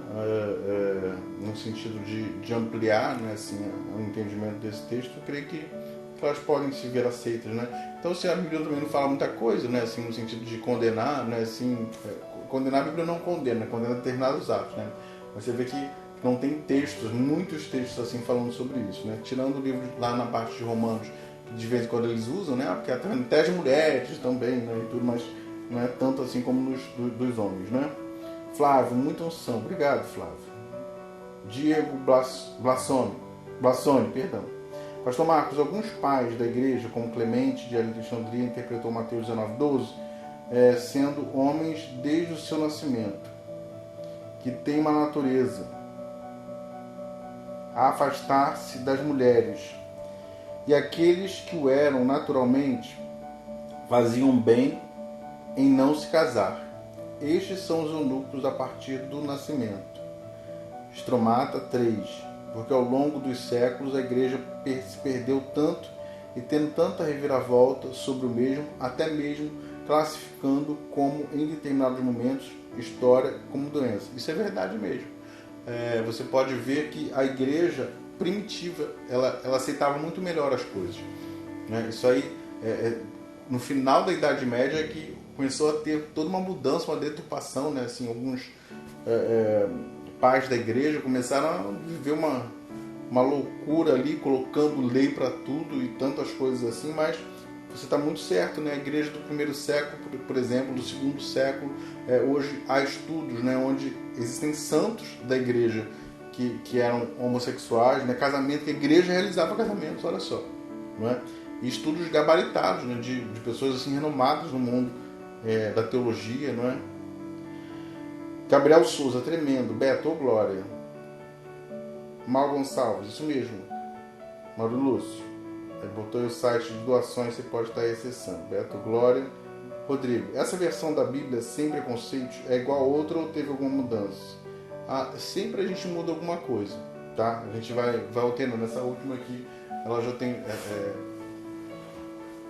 S1: no sentido de ampliar, né, assim, o entendimento desse texto, eu creio que elas podem se ver aceitas, né? Então, se a Bíblia também não fala muita coisa, né, assim, no sentido de condenar, né, assim, condenar, a Bíblia não condena, condena determinados atos, né? Mas você vê que não tem textos, muitos textos assim falando sobre isso, né? Tirando o livro lá na parte de Romanos, que de vez em quando eles usam, né? Porque até as mulheres também, né? E tudo, mas não é tanto assim como dos homens, né? Flávio, muita unção. Obrigado, Flávio. Diego Blassoni, perdão. Pastor Marcos, alguns pais da igreja, como Clemente de Alexandria, interpretou Mateus 19:12, sendo homens desde o seu nascimento, que tem uma natureza a afastar-se das mulheres, e aqueles que o eram naturalmente faziam bem em não se casar. Estes são os eunucos a partir do nascimento. Estromata 3. Porque ao longo dos séculos a igreja se perdeu tanto e tendo tanta reviravolta sobre o mesmo, até mesmo classificando como, em determinados momentos, história como doença. Isso é verdade mesmo. Você pode ver que a igreja primitiva, ela aceitava muito melhor as coisas, né? Isso aí, no final da Idade Média, é que começou a ter toda uma mudança, uma deturpação, né? Assim, alguns pais da igreja começaram a viver uma loucura ali, colocando lei para tudo e tantas coisas assim, mas você está muito certo, né? A igreja do primeiro século, por exemplo, do segundo século, hoje há estudos, né, onde existem santos da igreja que eram homossexuais, né? Casamento, que a igreja realizava casamentos, olha só, não é? E estudos gabaritados, né, de pessoas assim renomadas no mundo da teologia, não é? Gabriel Souza, tremendo. Beto, ô glória. Mal Gonçalves, isso mesmo. Mauro Lúcio, botou aí o site de doações, você pode estar aí acessando. Beto, glória. Rodrigo, essa versão da Bíblia sem preconceitos é igual a outra ou teve alguma mudança? Sempre a gente muda alguma coisa, tá? A gente vai alternando. Essa última aqui, ela já tem...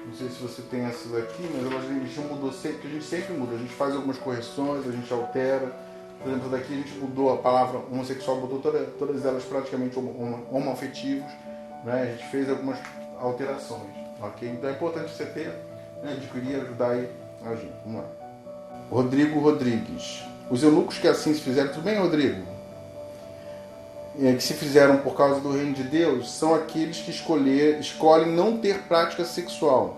S1: não sei se você tem essas aqui, mas a gente mudou sempre, a gente sempre muda. A gente faz algumas correções, a gente altera. Por exemplo, daqui a gente mudou a palavra homossexual, botou todas elas praticamente homoafetivos, né? A gente fez algumas alterações, ok? Então é importante você ter, né, adquirir e ajudar aí a gente. Vamos lá. Rodrigo Rodrigues. Os eunucos que assim se fizeram, tudo bem, Rodrigo? Que se fizeram por causa do reino de Deus, são aqueles que escolhem não ter prática sexual.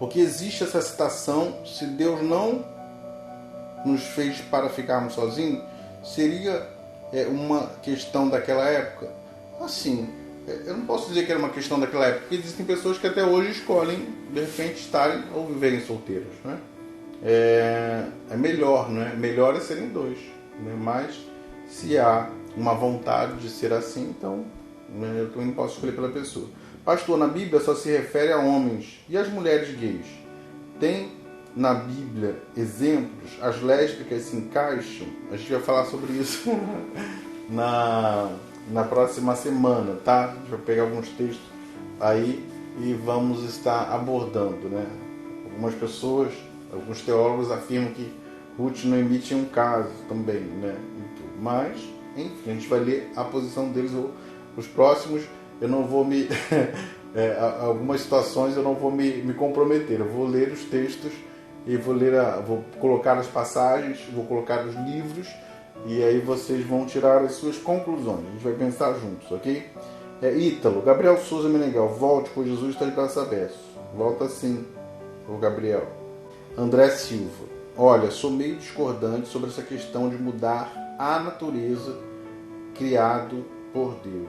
S1: Porque existe essa citação, se Deus não nos fez para ficarmos sozinhos, seria uma questão daquela época? Assim, eu não posso dizer que era uma questão daquela época, porque existem pessoas que até hoje escolhem, de repente, estarem ou viverem solteiros, né? É melhor, né? Melhor é serem dois, né? Mas se há uma vontade de ser assim, então, né, eu também não posso escolher pela pessoa. Pastor, na Bíblia só se refere a homens. E as mulheres gays? Tem na Bíblia exemplos? As lésbicas se encaixam? A gente vai falar sobre isso na próxima semana, tá? A gente vai pegar alguns textos aí e vamos estar abordando, né? Algumas pessoas, alguns teólogos afirmam que Ruth e Noemi tinham um caso também, né? Mas, enfim, a gente vai ler a posição deles. Os próximos, eu não vou me... algumas situações eu não vou me comprometer. Eu vou ler os textos e vou colocar as passagens, vou colocar os livros, e aí vocês vão tirar as suas conclusões. A gente vai pensar juntos, ok? Ítalo, Gabriel Souza Menegal, volte, pois Jesus está de braços abertos. Volta sim, o Gabriel. André Silva, olha, sou meio discordante sobre essa questão de mudar a natureza criado por Deus,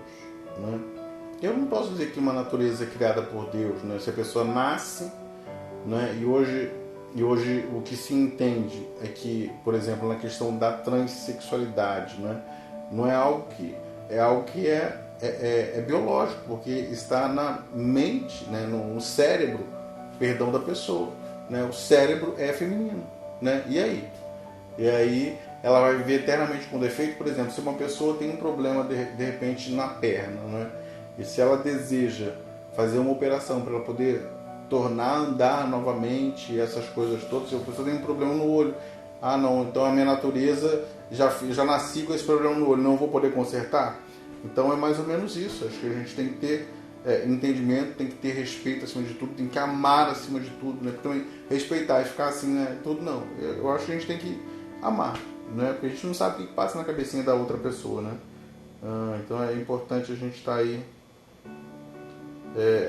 S1: né? Eu não posso dizer que uma natureza é criada por Deus, né? Se a pessoa nasce, né? E hoje o que se entende é que, por exemplo, na questão da transexualidade, né? Não é algo que é biológico, porque está na mente, né? No cérebro, perdão, da pessoa, né? O cérebro é feminino, né? E aí ela vai viver eternamente com defeito. Por exemplo, se uma pessoa tem um problema de repente na perna, né? E se ela deseja fazer uma operação para ela poder tornar a andar novamente, essas coisas todas, se a pessoa tem um problema no olho, não, então a minha natureza, já nasci com esse problema no olho, não vou poder consertar? Então é mais ou menos isso. Acho que a gente tem que ter entendimento, tem que ter respeito acima de tudo, tem que amar acima de tudo, né? Porque também respeitar e ficar assim, né? Tudo não. Eu acho que a gente tem que amar, né? Porque a gente não sabe o que passa na cabecinha da outra pessoa, né? Então é importante a gente estar aí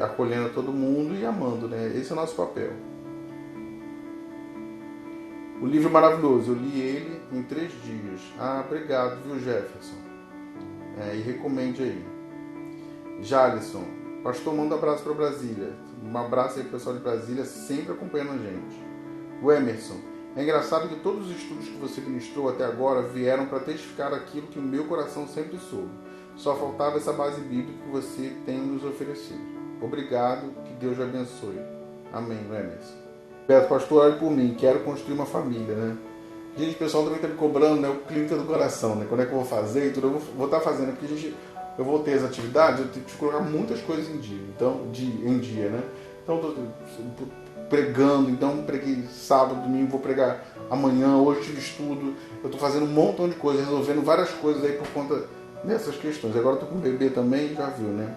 S1: acolhendo todo mundo e amando, né? Esse é o nosso papel. O livro é maravilhoso, eu li ele em 3 dias. Obrigado, viu, Jefferson? E recomende aí. Jalisson, pastor, manda um abraço para Brasília. Um abraço aí pro pessoal de Brasília, sempre acompanhando a gente. O Emerson, é engraçado que todos os estudos que você ministrou até agora vieram para testificar aquilo que o meu coração sempre soube. Só faltava essa base bíblica que você tem nos oferecido. Obrigado, que Deus te abençoe. Amém, Emerson. Beto, pastor, ore por mim, quero construir uma família, né? Gente, o pessoal também está me cobrando, né? O clínica do coração, né? Quando é que eu vou fazer e tudo, eu vou estar fazendo, porque eu vou ter as atividades, eu tenho que colocar muitas coisas em dia, né? Então, estou pregando, então preguei sábado, domingo, vou pregar amanhã, hoje tive estudo, eu estou fazendo um montão de coisas, resolvendo várias coisas aí por conta dessas questões. Agora estou com um bebê também, já viu, né?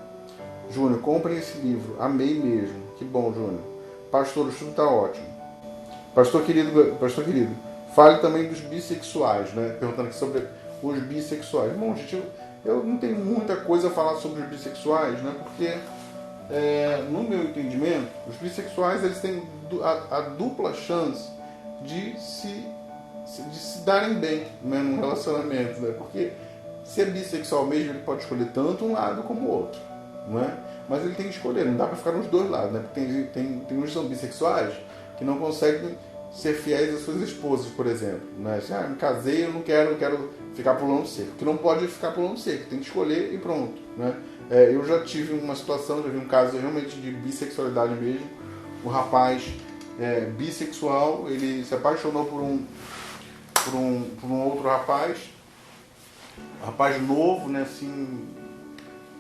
S1: Júnior, comprem esse livro, amei mesmo. Que bom, Júnior. Pastor, o estudo está ótimo. Pastor querido, fale também dos bissexuais, né? Perguntando aqui sobre os bissexuais. Bom, gente, eu não tenho muita coisa a falar sobre os bissexuais, né? Porque, no meu entendimento, os bissexuais eles têm a dupla chance de se darem bem, né, num relacionamento, né? Porque se é bissexual mesmo, ele pode escolher tanto um lado como o outro, não é? Mas ele tem que escolher, não dá para ficar nos dois lados, né? Porque tem uns que são bissexuais que não conseguem ser fiéis às suas esposas, por exemplo, né? Assim, me casei, eu não quero ficar pulando cerco. Que não pode ficar pulando cerco, tem que escolher e pronto, né? Eu já tive uma situação, já vi um caso realmente de bissexualidade mesmo. O rapaz bissexual, ele se apaixonou por um outro rapaz, novo, né? Assim,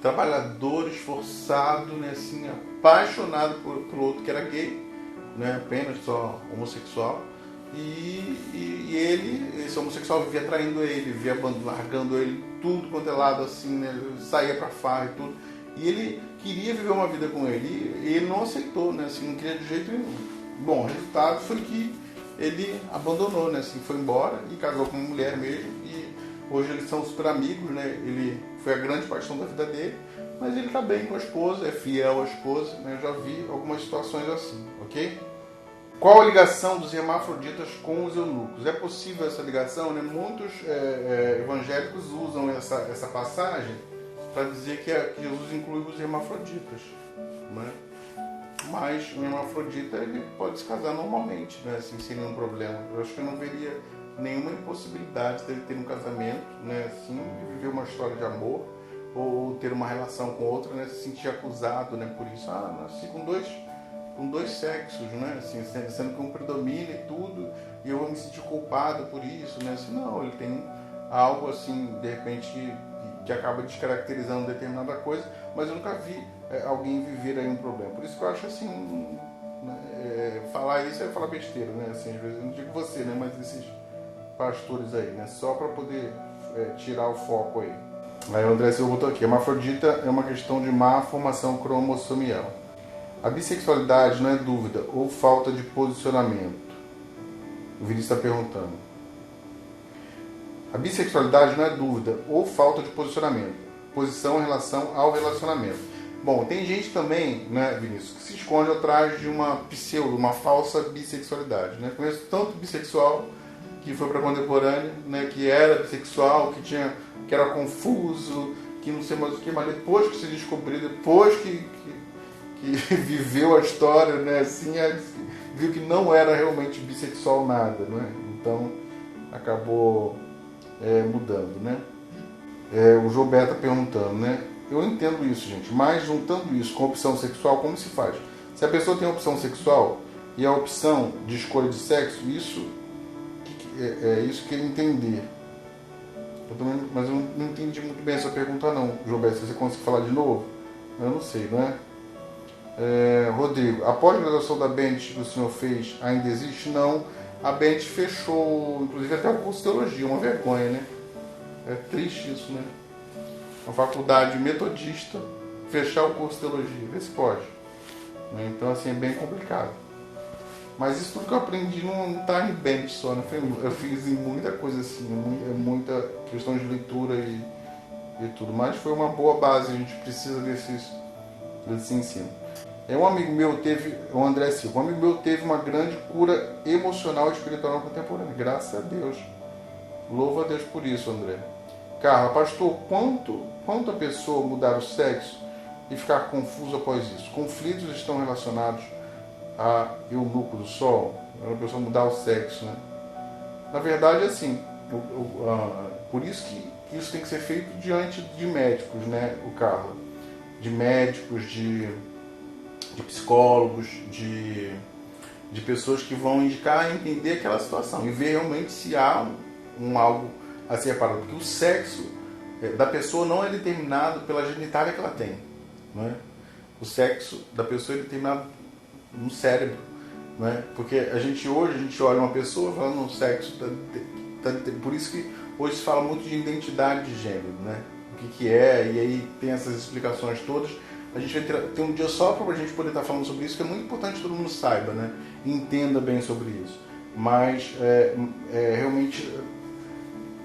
S1: trabalhador, esforçado, né? Assim, apaixonado por outro que era gay, né? Apenas só homossexual. E esse homossexual vivia traindo ele, vivia largando ele tudo quanto é lado, assim, né? Saía pra farra e tudo. E ele queria viver uma vida com ele e ele não aceitou, né? Assim, não queria de jeito nenhum. Bom, o resultado foi que ele abandonou, né? Assim, foi embora e casou com uma mulher mesmo. E hoje eles são super amigos, né? Ele foi a grande paixão da vida dele, mas ele tá bem com a esposa, é fiel à esposa, né? Eu já vi algumas situações assim, ok? Qual a ligação dos hermafroditas com os eunucos? É possível essa ligação? Né? Muitos evangélicos usam essa passagem para dizer que Jesus inclui os hermafroditas. Né? Mas o hermafrodita ele pode se casar normalmente, né? Assim, sem nenhum problema. Eu acho que eu não veria nenhuma impossibilidade dele ter um casamento, né? Assim, viver uma história de amor ou ter uma relação com outra, né? Se sentir acusado, né? Por isso, nasci com dois sexos, né? Assim, sendo que um predomina e tudo, e eu vou me sentir culpado por isso, né? Assim, não, ele tem algo assim, de repente, que acaba descaracterizando determinada coisa, mas eu nunca vi alguém viver aí um problema. Por isso que eu acho assim, falar isso é falar besteira, né? Assim, às vezes, eu não digo você, né? Mas esses pastores aí, né? Só para poder tirar o foco aí. Aí o André Silva botou aqui, hermafrodita é uma questão de má formação cromossomial. A bissexualidade não é dúvida ou falta de posicionamento? O Vinícius está perguntando. A bissexualidade não é dúvida ou falta de posicionamento. Posição em relação ao relacionamento. Bom, tem gente também, né, Vinícius, que se esconde atrás de uma uma falsa bissexualidade. Né? Conheço tanto bissexual que foi para a contemporânea, né, que era bissexual, que era confuso, que não sei mais o que, mas depois que se descobriu, depois que viveu a história, né, assim, viu que não era realmente bissexual nada, né? Então acabou mudando, né? O Jobé está perguntando, né? Eu entendo isso, gente, mas juntando isso com opção sexual, como se faz? Se a pessoa tem opção sexual e a opção de escolha de sexo, isso que eu entender. Mas eu não entendi muito bem essa pergunta não, Jobé, se você consegue falar de novo? Eu não sei, não é? Rodrigo, a pós-graduação da Bent que o senhor fez ainda existe? Não. A Bent fechou, inclusive até o curso de teologia, uma vergonha, né? É triste isso, né? Uma faculdade metodista fechar o curso de teologia, vê se pode. Então, assim, é bem complicado. Mas isso tudo que eu aprendi não está em Bent só, né? Eu fiz em muita coisa assim, muita questão de leitura e tudo. Mas foi uma boa base, a gente precisa desse ensino. Um amigo meu teve, o André Silva, um amigo meu teve uma grande cura emocional e espiritual contemporânea. Graças a Deus. Louva a Deus por isso, André. Carla, pastor, quanto a pessoa mudar o sexo e ficar confusa após isso? Conflitos estão relacionados a eunuco do sol? A pessoa mudar o sexo, né? Na verdade, assim, por isso que isso tem que ser feito diante de médicos, né, o Carla? De médicos, de psicólogos, de pessoas que vão indicar e entender aquela situação e ver realmente se há algo a ser reparado. Porque o sexo da pessoa não é determinado pela genitália que ela tem. Não é? O sexo da pessoa é determinado no cérebro. Não é? Porque hoje a gente olha uma pessoa falando no sexo, por isso que hoje se fala muito de identidade de gênero, né? O que é, e aí tem essas explicações todas. A gente vai ter um dia só para a gente poder estar falando sobre isso, que é muito importante que todo mundo saiba, né? Entenda bem sobre isso. Mas realmente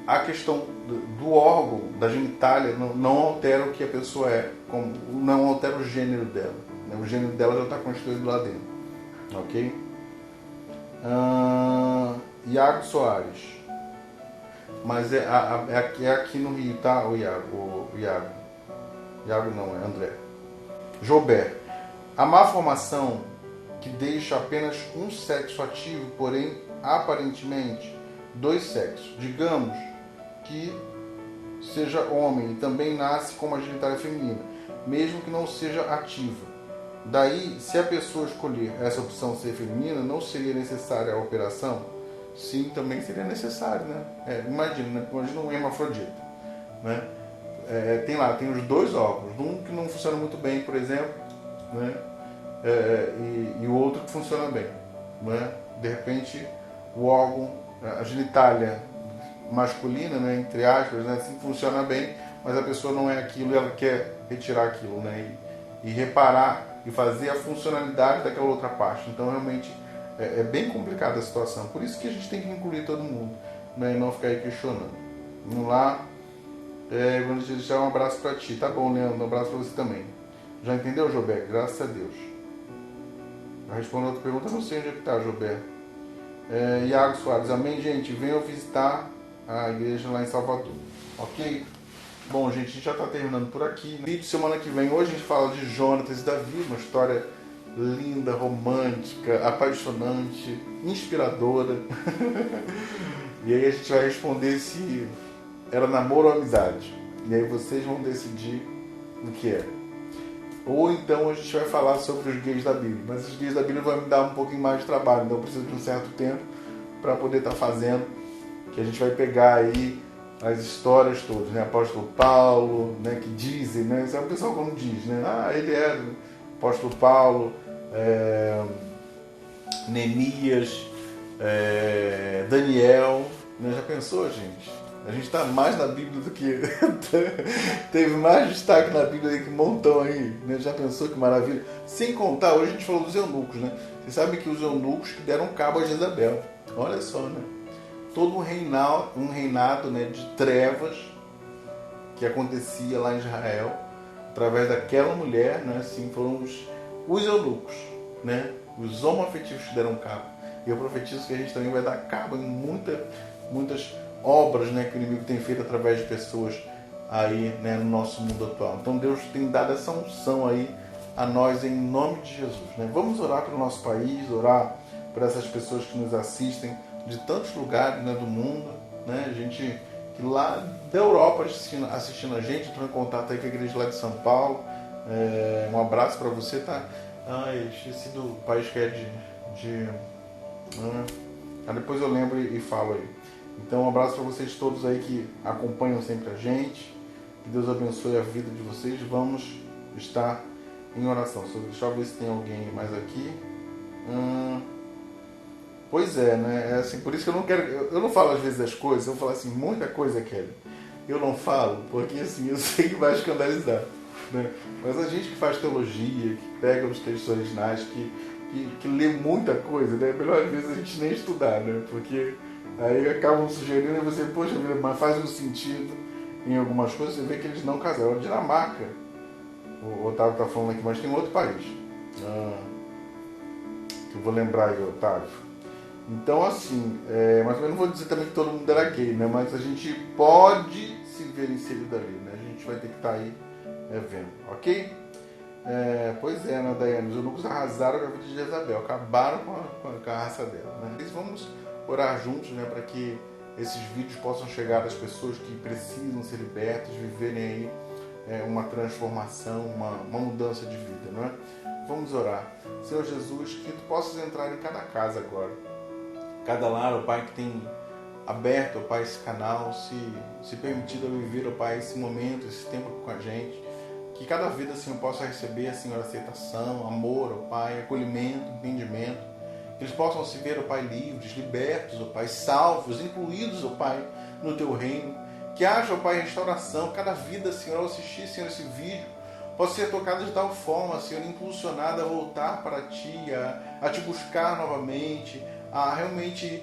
S1: a questão do órgão, da genitália, não altera o que a pessoa é, não altera o gênero dela. Né? O gênero dela já está constituído lá dentro. Ok? Iago Soares. Mas é aqui no Rio, tá? O Iago. Iago não, é André. Jobé. A má formação que deixa apenas um sexo ativo, porém aparentemente dois sexos. Digamos que seja homem e também nasce com uma genitália feminina, mesmo que não seja ativa. Daí, se a pessoa escolher essa opção ser feminina, não seria necessária a operação? Sim, também seria necessário, né? Imagina um hermafrodita, né? Tem os dois órgãos, um que não funciona muito bem, por exemplo, né? E o outro que funciona bem, né? De repente, o órgão, a genitália masculina, né, entre aspas, né, assim, funciona bem, mas a pessoa não é aquilo e ela quer retirar aquilo, né? E reparar e fazer a funcionalidade daquela outra parte. Então, realmente, é bem complicada a situação. Por isso que a gente tem que incluir todo mundo, né, e não ficar aí questionando. Vamos lá. Vou te deixar um abraço para ti. Tá bom, Leandro? Um abraço para você também. Já entendeu, Jobé? Graças a Deus. Respondendo a outra pergunta, não sei onde é que está, Gilberto. Iago Soares, amém, gente? Venham visitar a igreja lá em Salvador, ok? Bom, gente, a gente já está terminando por aqui. No vídeo semana que vem, hoje a gente fala de Jonatas e Davi, uma história linda, romântica, apaixonante, inspiradora. E aí a gente vai responder se era namoro ou amizade. E aí vocês vão decidir o que é. Ou então a gente vai falar sobre os gays da Bíblia. Mas os gays da Bíblia vão me dar um pouquinho mais de trabalho, então eu preciso de um certo tempo para poder estar fazendo. Que a gente vai pegar aí as histórias todas, né? Apóstolo Paulo, né? Que dizem, né? Isso é o pessoal como diz, né? Ele era apóstolo Paulo, Neemias, Daniel, né? Já pensou, gente? A gente está mais na Bíblia do que... Teve mais destaque na Bíblia do que um montão aí, né? Já pensou que maravilha? Sem contar, hoje a gente falou dos eunucos, né? Vocês sabem que os eunucos que deram cabo a Jezabel. Olha só, né? Todo um reinado, né, de trevas que acontecia lá em Israel, através daquela mulher, né? Assim, foram os eunucos, né? Os homoafetivos que deram cabo. E eu profetizo que a gente também vai dar cabo em muitas obras, né, que o inimigo tem feito através de pessoas aí, né, no nosso mundo atual. Então Deus tem dado essa unção aí a nós em nome de Jesus, né? Vamos orar pelo nosso país, orar por essas pessoas que nos assistem de tantos lugares, né, do mundo, né? Gente que lá da Europa assistindo a gente, entrou em contato aí com a igreja lá de São Paulo. Um abraço para você, tá? Esqueci do país que é depois eu lembro e falo aí. Então, um abraço para vocês todos aí que acompanham sempre a gente. Que Deus abençoe a vida de vocês. Vamos estar em oração. Deixa eu ver se tem alguém mais aqui. Pois é, né? Assim, por isso que eu não quero... Eu não falo às vezes as coisas. Eu falo assim, muita coisa, Kelly. Eu não falo, porque assim, eu sei que vai escandalizar, né? Mas a gente que faz teologia, que pega os textos originais, que lê muita coisa, né? Melhor às vezes a gente nem estudar, né? Porque... aí acabam sugerindo e você, poxa vida, mas faz um sentido em algumas coisas, você vê que eles não casaram. A Dinamarca, o Otávio está falando aqui, mas tem outro país. Que eu vou lembrar aí, Otávio. Então, assim, mas eu não vou dizer também que todo mundo era gay, né? Mas a gente pode se ver inserido ali, né? A gente vai ter que estar aí vendo, ok? Pois é, né, Daiane? Os eunucos arrasaram a vida de Jezabel, acabaram com a raça dela, né? Eles vamos orar juntos, né, para que esses vídeos possam chegar às pessoas que precisam ser libertas, viverem aí uma transformação, uma mudança de vida, não é? Vamos orar. Senhor Jesus, que Tu possas entrar em cada casa agora, cada lar, ó Pai, que tem aberto, ó Pai, esse canal, se permitido viver, ó Pai, esse momento, esse tempo com a gente, que cada vida, Senhor, possa receber, Senhor, aceitação, amor, ó Pai, acolhimento, entendimento. Que eles possam se ver, ó Pai, livres, libertos, ó Pai, salvos, incluídos, ó Pai, no Teu reino. Que haja, ó Pai, restauração. Cada vida, Senhor, ao assistir, Senhor, esse vídeo, possa ser tocada de tal forma, Senhor, impulsionada a voltar para Ti, a Te buscar novamente, a realmente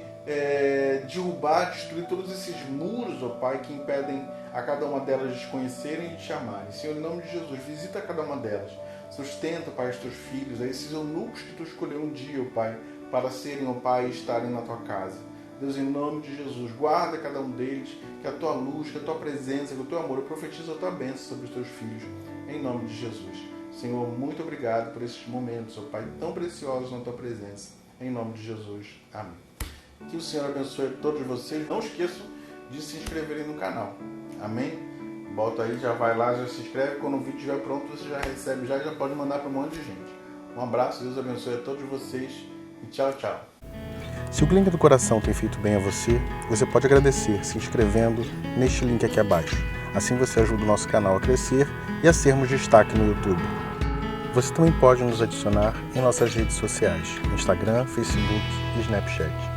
S1: derrubar, destruir todos esses muros, ó Pai, que impedem a cada uma delas de Te conhecerem e de Te amarem. Senhor, em nome de Jesus, visita cada uma delas. Sustenta, Pai, os Teus filhos, esses eunucos que Tu escolheu um dia, ó Pai, para serem, ó Pai, e estarem na Tua casa. Deus, em nome de Jesus, guarda cada um deles, que a Tua luz, que a Tua presença, que o Teu amor, eu profetizo a Tua bênção sobre os Teus filhos, em nome de Jesus. Senhor, muito obrigado por esses momentos, ó Pai, tão preciosos na Tua presença, em nome de Jesus. Amém. Que o Senhor abençoe todos vocês. Não esqueçam de se inscreverem no canal. Amém? Bota aí, já vai lá, já se inscreve. Quando o vídeo estiver pronto, você já recebe, já pode mandar para um monte de gente. Um abraço, Deus abençoe a todos vocês. E tchau, tchau.
S2: Se o Clínica do Coração tem feito bem a você, você pode agradecer se inscrevendo neste link aqui abaixo. Assim você ajuda o nosso canal a crescer e a sermos destaque no YouTube. Você também pode nos adicionar em nossas redes sociais, Instagram, Facebook e Snapchat.